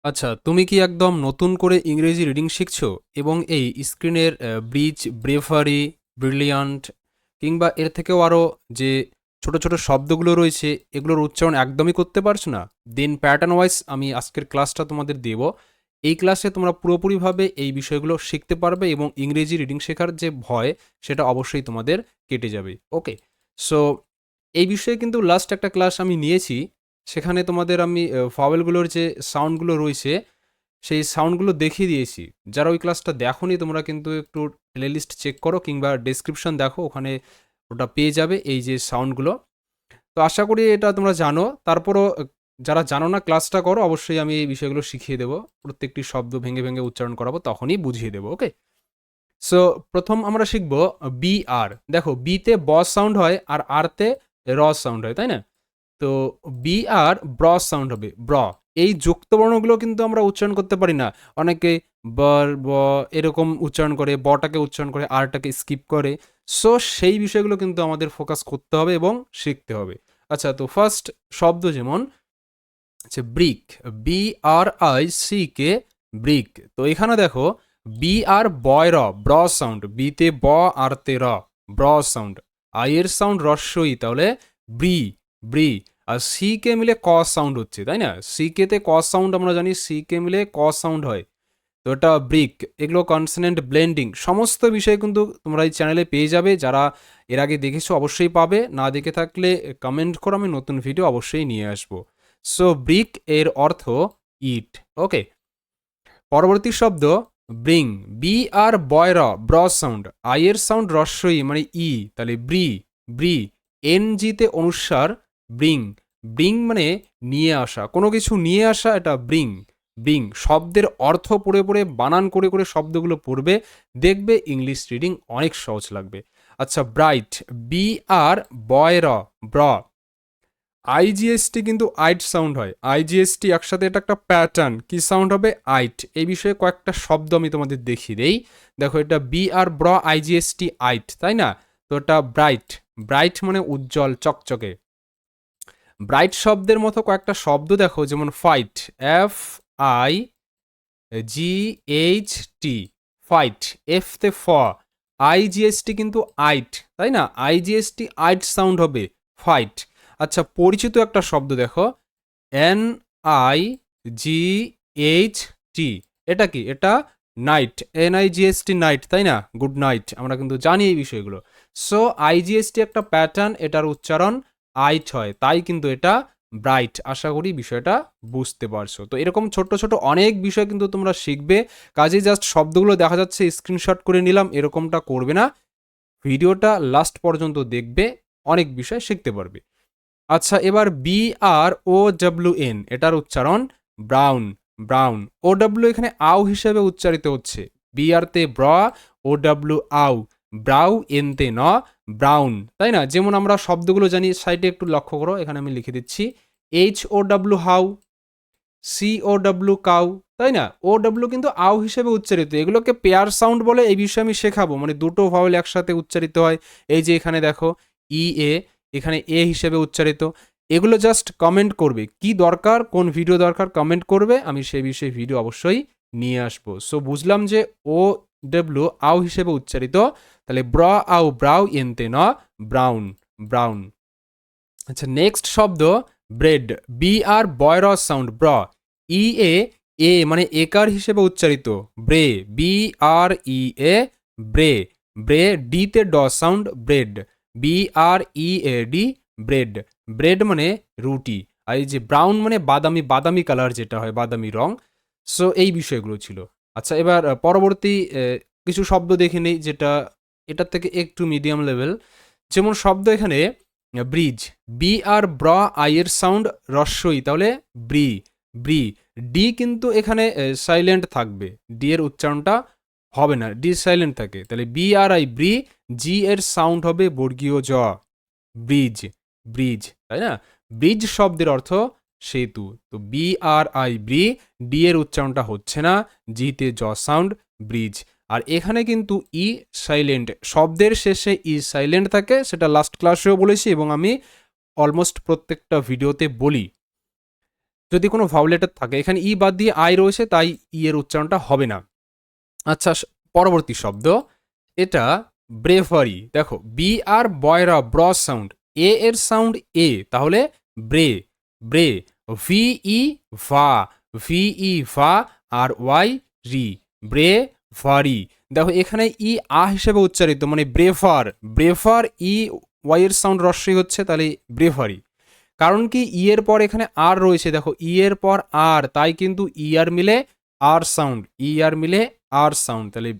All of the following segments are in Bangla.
আচ্ছা, তুমি কি একদম নতুন করে ইংরেজি রিডিং শিখছো এবং এই স্ক্রিনের ব্রিজ, ব্রেভারি, ব্রিলিয়ান্ট কিংবা এর থেকেও আরও যে ছোট ছোট শব্দগুলো রয়েছে এগুলোর উচ্চারণ একদমই করতে পারছো না? দেন প্যাটার্ন ওয়াইজ আমি আজকের ক্লাসটা তোমাদের দেব। এই ক্লাসে তোমরা পুরোপুরিভাবে এই বিষয়গুলো শিখতে পারবে এবং ইংরেজি রিডিং শেখার যে ভয় সেটা অবশ্যই তোমাদের কেটে যাবে। ওকে, সো এই বিষয়ে কিন্তু লাস্ট একটা ক্লাস আমি নিয়েছি। সেখানে তোমাদের আমি ভাওয়েলগুলোর যে সাউন্ডগুলো রয়েছে সেই সাউন্ডগুলো দেখিয়ে দিয়েছি। যারা ওই ক্লাসটা দেখোনি তোমরা কিন্তু একটু প্লেলিস্ট চেক করো কিংবা ডেসক্রিপশন দেখো, ওখানে ওটা পেয়ে যাবে এই যে সাউন্ডগুলো। তো আশা করি এটা তোমরা জানো। তারপরও যারা জানো না ক্লাসটা করো, অবশ্যই আমি এই বিষয়গুলো শিখিয়ে দেবো। প্রত্যেকটি শব্দ ভেঙে ভেঙে উচ্চারণ করাবো, তখনই বুঝিয়ে দেবো। ওকে, সো প্রথম আমরা শিখবো বি আর। দেখো, বিতে ব সাউন্ড হয় আর আরতে র সাউন্ড হয়, তাই না? তো বি আর ব্র সাউন্ড হবে, ব্র। এই যুক্ত বর্ণগুলো কিন্তু আমরা উচ্চারণ করতে পারি না। অনেকে বর ব এরকম উচ্চারণ করে, বটাকে উচ্চারণ করে, আরটাকে স্কিপ করে। সো সেই বিষয়গুলো কিন্তু আমাদের ফোকাস করতে হবে এবং শিখতে হবে। আচ্ছা, তো ফার্স্ট শব্দ যেমন হচ্ছে brick, B R I C K, brick. তো এখানে দেখো বি আর বয় র, ব্র সাউন্ড, বিতে ব আর তে র, ব্র সাউন্ড। আই এর সাউন্ড রস্যই, তাহলে ব্রি, ব্রি। আর সি কে মিলে ক সাউন্ড হচ্ছে, তাই না? সি কে তে ক সাউন্ড আমরা জানি, সি কে মিলে ক সাউন্ড হয়। তো এটা ব্রিক। এগুলো কনসোনেন্ট ব্লেন্ডিং সমস্ত বিষয় কিন্তু তোমরা এই চ্যানেলে পেয়ে যাবে। যারা এর আগে দেখেছো অবশ্যই পাবে, না দেখে থাকলে কমেন্ট করো, আমি নতুন ভিডিও অবশ্যই নিয়ে আসবো। সো ব্রিক এর অর্থ ইট। ওকে, পরবর্তী শব্দ ব্রিং, বি আর বয়র, ব্র সাউন্ড, আই এর সাউন্ড রস্যই মানে ই, তাহলে ব্রি, ব্রি। এন জিতে অনুস্বার, ব্রিং, ব্রিং মানে নিয়ে আসা, কোনো কিছু নিয়ে আসা, এটা ব্রিং, ব্রিং। শব্দের অর্থ পড়ে পড়ে বানান করে করে শব্দগুলো পড়বে, দেখবে ইংলিশ রিডিং অনেক সহজ লাগবে। আচ্ছা, ব্রাইট, বি আর বয়র, ব্র, আইজিএসটি কিন্তু আইট সাউন্ড হয়, আইজিএসটি একসাথে, এটা একটা প্যাটার্ন। কি সাউন্ড হবে? আইট। এই বিষয়ে কয়েকটা শব্দ আমি তোমাদের দেখিয়ে দেই। দেখো, এটা বি আর ব্র আইজিএসটি আইট, তাই না? তো এটা ব্রাইট, ব্রাইট মানে উজ্জ্বল, চকচকে। ব্রাইট শব্দের মতো কয়েকটা শব্দ দেখো, যেমন fight, F I G H T, fight. F তে ফ, আইজিএসটি কিন্তু আইট, তাই না? আইজিএসটি আইট সাউন্ড হবে, ফাইট। আচ্ছা, পরিচিত একটা শব্দ দেখো, N I G H T, এটা কি? এটা night, N I GST night, তাই না? গুড নাইট, আমরা কিন্তু জানি এই বিষয়গুলো। সো আইজিএসটি একটা প্যাটার্ন, এটার উচ্চারণ আইট হয়, তাই কিন্তু এটা ব্রাইট। আশা করি বিষয়টা বুঝতে পারছো। তো এরকম ছোট ছোট অনেক বিষয় কিন্তু তোমরা শিখবে। কাজে জাস্ট শব্দগুলো দেখা যাচ্ছে স্ক্রিনশট করে নিলাম এরকমটা করবে না, ভিডিওটা লাস্ট পর্যন্ত দেখবে, অনেক বিষয় শিখতে পারবে। আচ্ছা, এবার বি আর ও ডাব্লিউ এন, এটার উচ্চারণ ব্রাউন, ব্রাউন। ও ডাব্লিউ এখানে আউ হিসেবে উচ্চারিত হচ্ছে, বি আর তে ব্র, ও ডাব্লিউ আউ, ব্রাউ, এন তে ন, ব্রাউন, তাই না? যেমন আমরা শব্দগুলো জানি, সাইডে একটু লক্ষ্য করো, এখানে আমি লিখে দিচ্ছি, H O W how, C O W cow, তাই না? ও ডাব্লিউ কিন্তু আউ হিসেবে উচ্চারিত, এগুলোকে পেয়ার সাউন্ড বলে, এই বিষয়ে আমি শেখাবো, মানে দুটো ভাওয়েল একসাথে উচ্চারিত হয়। এই যে এখানে দেখো ই এ, এখানে এ হিসেবে উচ্চারিত। এগুলো জাস্ট কমেন্ট করবে, কি দরকার, কোন ভিডিও দরকার কমেন্ট করবে, আমি সেই বিষয়ে ভিডিও অবশ্যই নিয়ে আসবো। সো বুঝলাম যে ও ডাব্লিউ আউ হিসেবে উচ্চারিত, তাহলে ব্র আউ, ব্রাউ, এনতে ন, ব্রাউন, ব্রাউন। আচ্ছা, নেক্সট শব্দ ব্রেড, বি আর বয়র সাউন্ড, ব্র, ই এ, এ মানে একার হিসেবে উচ্চারিত, ব্রে, বি আর ই এ, ব্রে, ব্রে। ডিতে ড sound, bread, B R E A D, bread, bread মানে রুটি। আর এই যে ব্রাউন মানে বাদামি, বাদামি কালার যেটা হয়, বাদামি রং। সো এই বিষয়গুলো ছিল। আচ্ছা, এবার পরবর্তী কিছু শব্দ দেখে নেই, যেটা এটার থেকে একটু মিডিয়াম লেভেল। যেমন শব্দ এখানে ব্রিজ, বি আর ব্র আই এর সাউন্ড রস্যই, তাহলে ব্রি, ব্রি। ডি কিন্তু এখানে সাইলেন্ট থাকবে, ডি এর উচ্চারণটা হবে না, ডি সাইলেন্ট থাকে, তাহলে বি আর আই, ব্রি। জি এর সাউন্ড হবে বর্গীয় জ, ব্রিজ, ব্রিজ, তাই না? ব্রিজ শব্দের অর্থ সেতু। তো বি আর আই, ব্রি, ডি এর উচ্চারণটা হচ্ছে না, জিতে জ সাউন্ড, ব্রিজ। আর এখানে কিন্তু ই সাইলেন্ট, শব্দের শেষে ই সাইলেন্ট থাকে, সেটা লাস্ট ক্লাসেও বলেছি এবং আমি অলমোস্ট প্রত্যেকটা ভিডিওতে বলি। তো যদি কোনো ভাওলেটার থাকে, এখানে ই বাদ দিয়ে আই রয়েছে, তাই ই এর উচ্চারণটা হবে না। আচ্ছা, পরবর্তী শব্দ, এটা ব্রেভারি। দেখো বি আর বয়রা ব্র সাউন্ড, এ এর সাউন্ড এ, তাহলে ব্রে, ব্রে। ভি ই ভা, ভি ই ভা, আর ওয়াই রি, ব্রে ভারি। দেখো এখানে ই আ হিসেবে উচ্চারিত, মানে ব্রেভার, ব্রেভার ই ওয়াই এর সাউন্ড রস্যই হচ্ছে, তাহলে ব্রেভারি। কারণ কি ই এর পর এখানে আর রয়েছে, দেখো ই এর পর আর, তাই কিন্তু ই আর মিলে আর সাউন্ড, ই আর মিলে আর সাউন্ড, তাহলে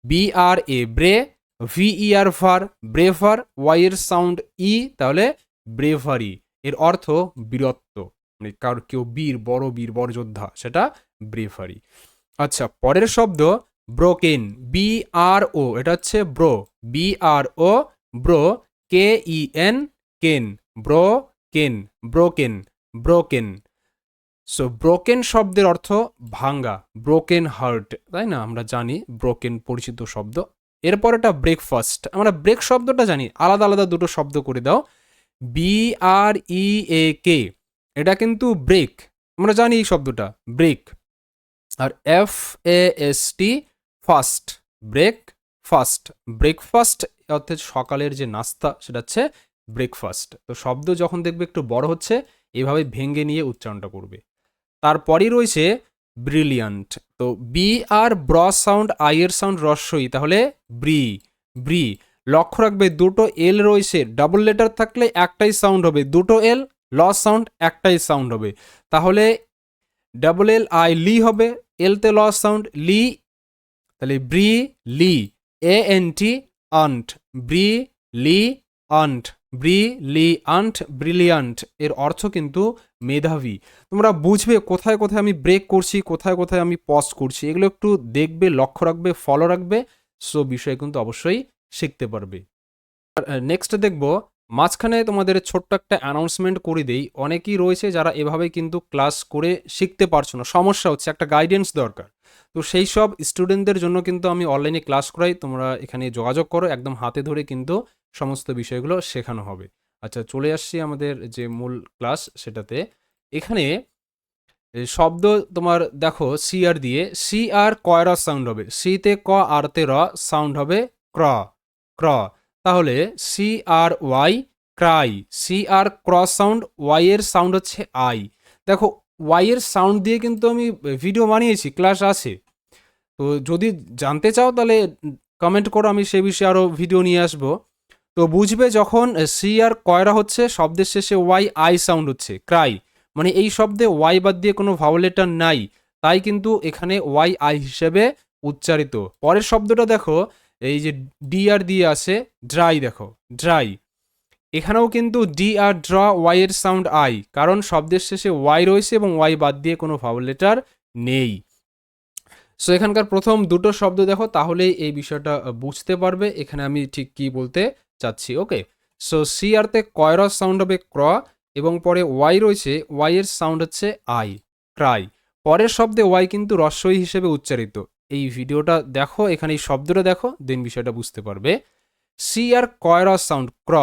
বি আর এ ব্রে, ভি ই আর ভার, ব্রেভার, ওয়াই এর সাউন্ড ই, তাহলে ব্রেভারি। এর অর্থ বীরত্ব, মানে কার কেউ বীর, বড় যোদ্ধা, সেটা ব্রেভারি। আচ্ছা, পরের শব্দ ব্রোকেন, বি আর ও, এটা হচ্ছে ব্রো, বি আর ও, ব্রো, কে ই এন, কেন, ব্রো কেন, ব্রোকেন, ব্রোকেন। সো ব্রোকেন শব্দের অর্থ ভাঙ্গা, ব্রোকেন হার্ট, তাই না? আমরা জানি ব্রোকেন পরিচিত শব্দ। এরপর এটা ব্রেকফাস্ট, আমরা ব্রেক শব্দটা জানি, আলাদা আলাদা দুটো শব্দ করে দাও। বি আর ই এ কে, এটা কিন্তু ব্রেক, আমরা জানি এই শব্দটা ব্রেক। আর F A S T, fast, break fast, breakfast অর্থাৎ সকালের যে নাস্তা, সেটা হচ্ছে ব্রেকফাস্ট। তো শব্দ যখন দেখবে একটু বড় হচ্ছে, এভাবে ভেঙে নিয়ে উচ্চারণটা করবে। তারপরই রয়েছে ব্রিলিয়ান্ট। তো বি আর ব্র সাউন্ড, আই এর সাউন্ড রস্যই, তাহলে ব্রি, ব্রি। লক্ষ্য রাখবে দুটো এল রয়েছে, ডাবল লেটার থাকলে একটাই সাউন্ড হবে, দুটো এল ল সাউন্ড একটাই সাউন্ড হবে, তাহলে ডাবল এল আই লি হবে, এলতে ল সাউন্ড লি, তাহলে ব্রি লি, এ এন টি আন্ট, ব্রি লি আন্ট, ব্রি লি আন্ট, ব্রিলিয়ান্ট। এর অর্থ কিন্তু মেধাবী। তোমরা বুঝবে কোথায় কোথায় আমি ব্রেক করছি, কোথায় কোথায় আমি পজ করছি, এগুলো একটু দেখবে, লক্ষ্য রাখবে, ফলো রাখবে, সো বিষয় কিন্তু অবশ্যই শিখতে পারবে। নেক্সট দেখব, মাঝখানে তোমাদের ছোট্ট একটা অ্যানাউন্সমেন্ট করে দেই। অনেকেই রয়েছে যারা এভাবে কিন্তু ক্লাস করে শিখতে পারছো না, সমস্যা হচ্ছে, একটা গাইডেন্স দরকার। তো সেই সব স্টুডেন্টদের জন্য কিন্তু আমি অনলাইনে ক্লাস করাই, তোমরা এখানে যোগাযোগ করো, একদম হাতে ধরে কিন্তু সমস্ত বিষয়গুলো শেখানো হবে। আচ্ছা, চলে আসছি আমাদের যে মূল ক্লাস সেটাতে। এখানে শব্দ তোমার দেখো সি আর দিয়ে, সি আর কয়রা সাউন্ড হবে, সিতে ক, আরতে র, সাউন্ড হবে ক্র, ক্র। তাহলে সি আর ওয়াই, ক্রাই, সি আর ক্রস সাউন্ড, ওয়াই এর সাউন্ড হচ্ছে আই। দেখো ওয়াই এর সাউন্ড দিয়ে কিন্তু আমি ভিডিও বানিয়েছি, ক্লাস আছে। তো যদি জানতে চাও তাহলে কমেন্ট করো, আমি সে বিষয়ে আরও ভিডিও নিয়ে আসবো। তো বুঝবে যখন সি আর কয়রা হচ্ছে, শব্দের শেষে ওয়াই আই সাউন্ড হচ্ছে, ক্রাই, মানে এই শব্দে ওয়াই বাদ দিয়ে কোনো ভাওয়েল লেটার নাই, তাই কিন্তু এখানে ওয়াই আই হিসেবে উচ্চারিত। পরের শব্দটা দেখো, এই যে ডি আর দিয়ে আছে ড্রাই, দেখো ড্রাই, এখানেও কিন্তু ডি আর ড্র, ওয়াই এর সাউন্ড আই, কারণ শব্দের শেষে ওয়াই রয়েছে এবং ওয়াই বাদ দিয়ে কোনো ভাওয়েল লেটার নেই। সো এখানকার প্রথম দুটো শব্দ দেখো, তাহলেই এই বিষয়টা বুঝতে পারবে এখানে আমি ঠিক কি বলতে চাচ্ছি। ওকে, সো সি আরতে কয়রস সাউন্ড হবে ক্র, এবং পরে ওয়াই রয়েছে, ওয়াই এর সাউন্ড হচ্ছে আই, ক্রাই। পরের শব্দে ওয়াই কিন্তু রস্বই হিসেবে উচ্চারিত। এই ভিডিওটা দেখো, এখানে এই শব্দটা দেখো, দেন বিষয়টা বুঝতে পারবে। সি আর কয়রস সাউন্ড ক্র,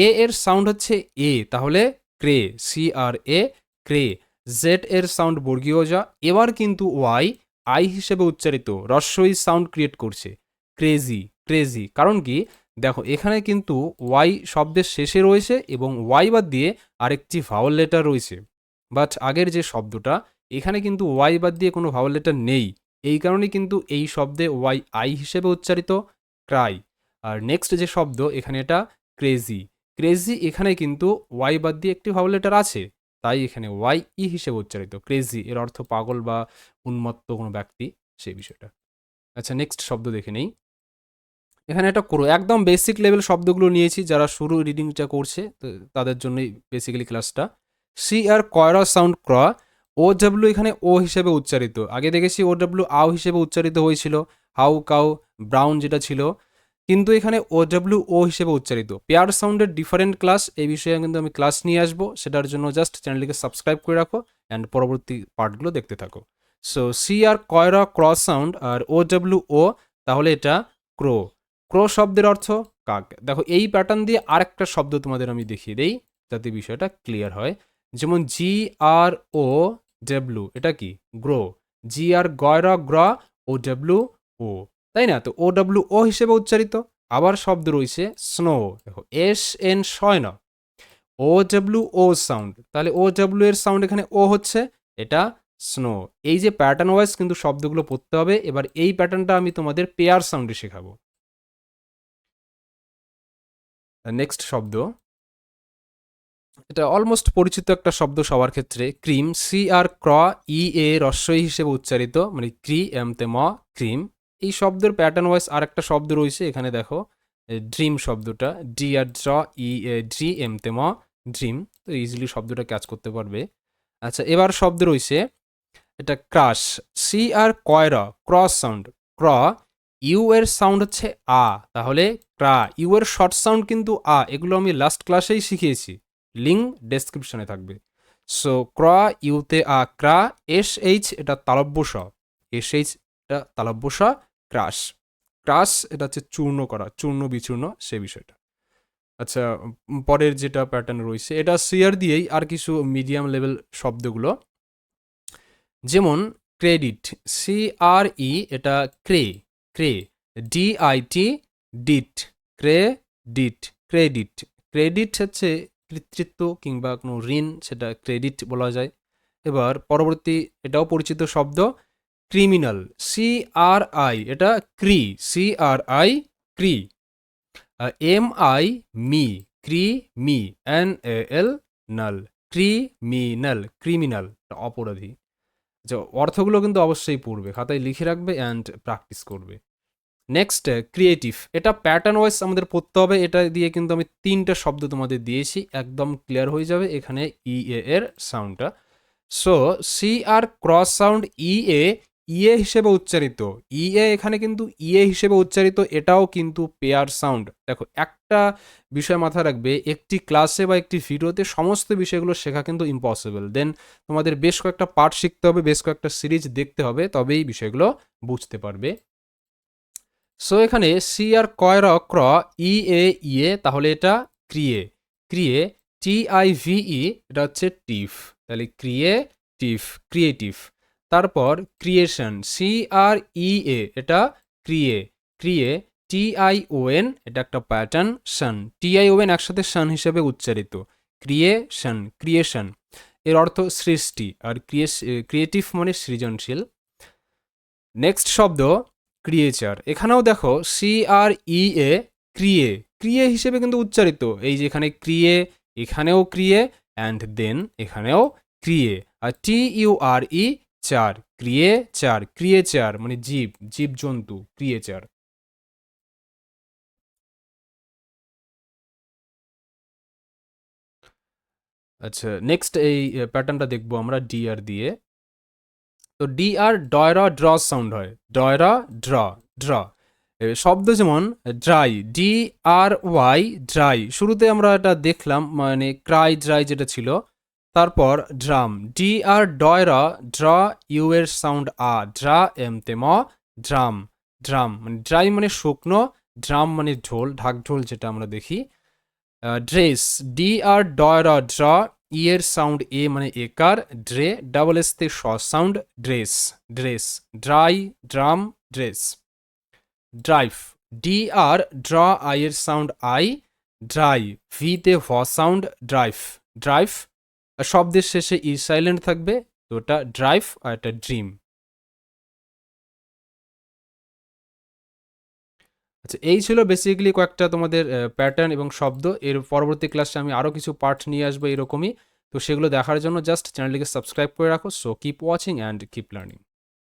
এ এর সাউন্ড হচ্ছে এ, তাহলে ক্রে, সি আর এ, ক্রে। জেড এর সাউন্ড বর্গীয় যা, এবার কিন্তু ওয়াই আই হিসেবে উচ্চারিত, রস্বই সাউন্ড ক্রিয়েট করছে, ক্রেজি, ক্রেজি। কারণ কি দেখো এখানে কিন্তু ওয়াই শব্দের শেষে রয়েছে এবং ওয়াই বাদ দিয়ে আরেকটি ভাওয়াল লেটার রয়েছে, বাট আগের যে শব্দটা, এখানে কিন্তু ওয়াই বাদ দিয়ে কোনো ভাওয়াল লেটার নেই, এই কারণে কিন্তু এই শব্দে ওয়াই আই হিসেবে উচ্চারিত, ক্রাই। আর নেক্সট যে শব্দ এখানে, এটা ক্রেজি, ক্রেজি, এখানে কিন্তু ওয়াই বাদ দিয়ে একটি ভাওয়াল লেটার আছে, তাই এখানে ওয়াই ই হিসেবে উচ্চারিত, ক্রেজি। এর অর্থ পাগল বা উন্মত্ত কোনো ব্যক্তি, সেই বিষয়টা। আচ্ছা, নেক্সট শব্দ দেখে নেই। এখানে একটা করো, একদম বেসিক লেভেল শব্দগুলো নিয়েছি, যারা শুরু রিডিংটা করছে তাদের জন্যই বেসিক্যালি ক্লাসটা। সি আর কয়রা সাউন্ড ক্র, ও ডাব্লিউ এখানে ও হিসেবে উচ্চারিত, আগে দেখেছি ও ডাব্লিউ আও হিসেবে উচ্চারিত হয়েছিল, হাউ, কাউ, ব্রাউন যেটা ছিল, কিন্তু এখানে ও ডাব্লিউ ও হিসেবে উচ্চারিত। পেয়ার সাউন্ডের ডিফারেন্ট ক্লাস, এই বিষয়ে কিন্তু আমি ক্লাস নিয়ে আসবো, সেটার জন্য জাস্ট চ্যানেলটিকে সাবস্ক্রাইব করে রাখো অ্যান্ড পরবর্তী পার্টগুলো দেখতে থাকো। সো সি আর কয়রা ক্রস সাউন্ড আর ও ডাব্লিউ ও, তাহলে এটা ক্রো, ক্রো শব্দের অর্থ কাক। দেখো এই প্যাটার্ন দিয়ে আরেকটা শব্দ তোমাদের আমি দেখিয়ে দেই, যাতে বিষয়টা ক্লিয়ার হয়। যেমন জি আর ও ডব্লিউ, এটা কি গ্রো, জি আর গয়রা গ্র, ও ডব্লিউ ও, তাই না? তো ও ডব্লিউ ও হিসেবে উচ্চারিত। আবার শব্দ রয়েছে স্নো, দেখো এস এন শয় না, ও ডব্লিউ ও সাউন্ড, তাহলে ও ডব্লিউ এর সাউন্ড এখানে ও হচ্ছে, এটা স্নো। এই যে প্যাটার্ন ওয়াইজ কিন্তু শব্দগুলো পড়তে হবে। এবার এই প্যাটার্নটা আমি তোমাদের পেয়ার সাউন্ডে শেখাবো। নেক্সট শব্দ, এটা অলমোস্ট পরিচিত একটা শব্দ সবার ক্ষেত্রে, ক্রিম, সি আর ক্র ই এ রস্বই হিসেবে উচ্চারিত, মানে ক্রি এম তে ম, ক্রিম। এই শব্দের প্যাটার্ন ওয়াইজ আর একটা শব্দ রয়েছে এখানে, দেখো ড্রিম শব্দটা, ডি আর ড্র ই এ ড্রি এম তে ম, ড্রিম। তো ইজিলি শব্দটা ক্যাচ করতে পারবে। আচ্ছা, এবার শব্দ রয়েছে এটা ক্রাশ, সি আর কয়রা ক্রস সাউন্ড, ক্র, ইউ এর সাউন্ড হচ্ছে আ, তাহলে ক্রা, ইউ এর শর্ট সাউন্ড কিন্তু আ, এগুলো আমি লাস্ট ক্লাসেই শিখিয়েছি, লিঙ্ক ডেসক্রিপশনে থাকবে। সো ক্র, ইউতে আ, ক্রা, এস এইচ এটা তালব্য স, এস এইচ এটা তালব্য স, ক্রাশ। ক্রাশ এটা হচ্ছে চূর্ণ করা, চূর্ণ বিচূর্ণ সে বিষয়টা। আচ্ছা, পরের যেটা প্যাটার্ন রয়েছে এটা সিআর দিয়েই আর কিছু মিডিয়াম লেভেল শব্দগুলো, যেমন ক্রেডিট, সি আর ই এটা ক্রে, ক্রে, ডি আই টি ডিট, ক্রেডিট, ক্রেডিট। ক্রেডিট হচ্ছে কৃতিত্ব কিংবা কোনো ঋণ, সেটা ক্রেডিট বলা যায়। এবার পরবর্তী, এটাও পরিচিত শব্দ ক্রিমিনাল, সি আর আই এটা ক্রি, সি আর আই ক্রি, এম আই মি, ক্রি মি, এন এ এল নাল, ক্রিমিনাল, ক্রিমিনাল অপরাধী। যে অর্থগুলো কিন্তু অবশ্যই পড়বে, খাতায় লিখে রাখবে অ্যান্ড প্র্যাকটিস করবে। নেক্সট ক্রিয়েটিভ, এটা প্যাটার্ন ওয়াইজ আমাদের পড়তে হবে। এটা দিয়ে কিন্তু আমি 3টা শব্দ তোমাদের দিয়েছি, একদম ক্লিয়ার হয়ে যাবে এখানে ই এর সাউন্ডটা। সো সি আর ক্রস সাউন্ড ই এ হিসেবে উচ্চারিত, এখানে কিন্তু হিসেবে উচ্চারিত, এটাও কিন্তু পেয়ার সাউন্ড। দেখো একটা বিষয় মাথায় রাখবে, একটি ক্লাসে বা একটি ভিডিওতে সমস্ত বিষয়গুলো শেখা কিন্তু ইম্পসিবল। দেন তোমাদের বেশ কয়েকটা পার্ট শিখতে হবে, বেশ কয়েকটা সিরিজ দেখতে হবে, তবেই বিষয়গুলো বুঝতে পারবে। সো এখানে সি আর কয়র ক্র এ, তাহলে এটা ক্রিয়ে, ক্রিয়ে, টি আই ভি ই এটা হচ্ছে টিফ, তাহলে ক্রিয়েটিভ, ক্রিয়েটিভ। তারপর creation, C R E A এটা ক্রিয়ে, ক্রিয়ে, টি আই ও এন এটা একটা প্যাটার্ন, সন, টি আই ও এন একসাথে সন হিসেবে উচ্চারিত, ক্রিয়েশন, ক্রিয়েশন। এর অর্থ সৃষ্টি, আর ক্রিয়েটিভ মানে সৃজনশীল। নেক্সট শব্দ ক্রিয়েচার, এখানেও দেখো সি আর ই এ ক্রিয়ে, ক্রিয়ে হিসেবে কিন্তু উচ্চারিত, এই যে এখানে ক্রিয়ে, এখানেও ক্রিয়ে, অ্যান্ড দেন এখানেও ক্রিয়ে, আর টি ইউ আর ই চার, ক্রিয়েচার, ক্রিয়েচার মানে জীব, জীবজন্তু, ক্রিয়েচার। আচ্ছা, নেক্সট এই প্যাটার্নটা দেখবো আমরা ডি আর দিয়ে। তো ডি আর ডয়রা ড্র সাউন্ড হয়, ডয়রা ড্র, ড্র। শব্দ যেমন ড্রাই, ডি আর ওয়াই ড্রাই, শুরুতে আমরা এটা দেখলাম, মানে ক্রাই ড্রাই যেটা ছিল। তারপর ড্রাম, ডি আর ডয়রা ড্র, ইউ এর সাউন্ড আ, ড্রা এম তে ম, ড্রাম, ড্রাম মানে ড্রাই মানে শুকনো, ড্রাম মানে ঢোল, ঢাক ঢোল যেটা আমরা দেখি। ড্রেস, ডি আর ডয়রা ড্র, ই এর সাউন্ড এ মানে একার, ড্রে, ডাবল এস তে স sound, dress, dress, dry, drum, dress. Drive, D R ড্র আই এর সাউন্ড আই, ড্রাই, ভি তে ভ সাউন্ড, ড্রাইভ, ড্রাইভ। শব্দের শেষে ই সাইলেন্ট থাকবে, তো ওটা ড্রাইভ আর এটা ড্রিম। আচ্ছা, এই ছিল বেসিক্যালি কয়েকটা তোমাদের প্যাটার্ন এবং শব্দ। এর পরবর্তী ক্লাসে আমি আরও কিছু পার্ট নিয়ে আসবো এরকমই। তো সেগুলো দেখার জন্য জাস্ট চ্যানেলটিকে সাবস্ক্রাইব করে রাখো। So keep watching and keep learning.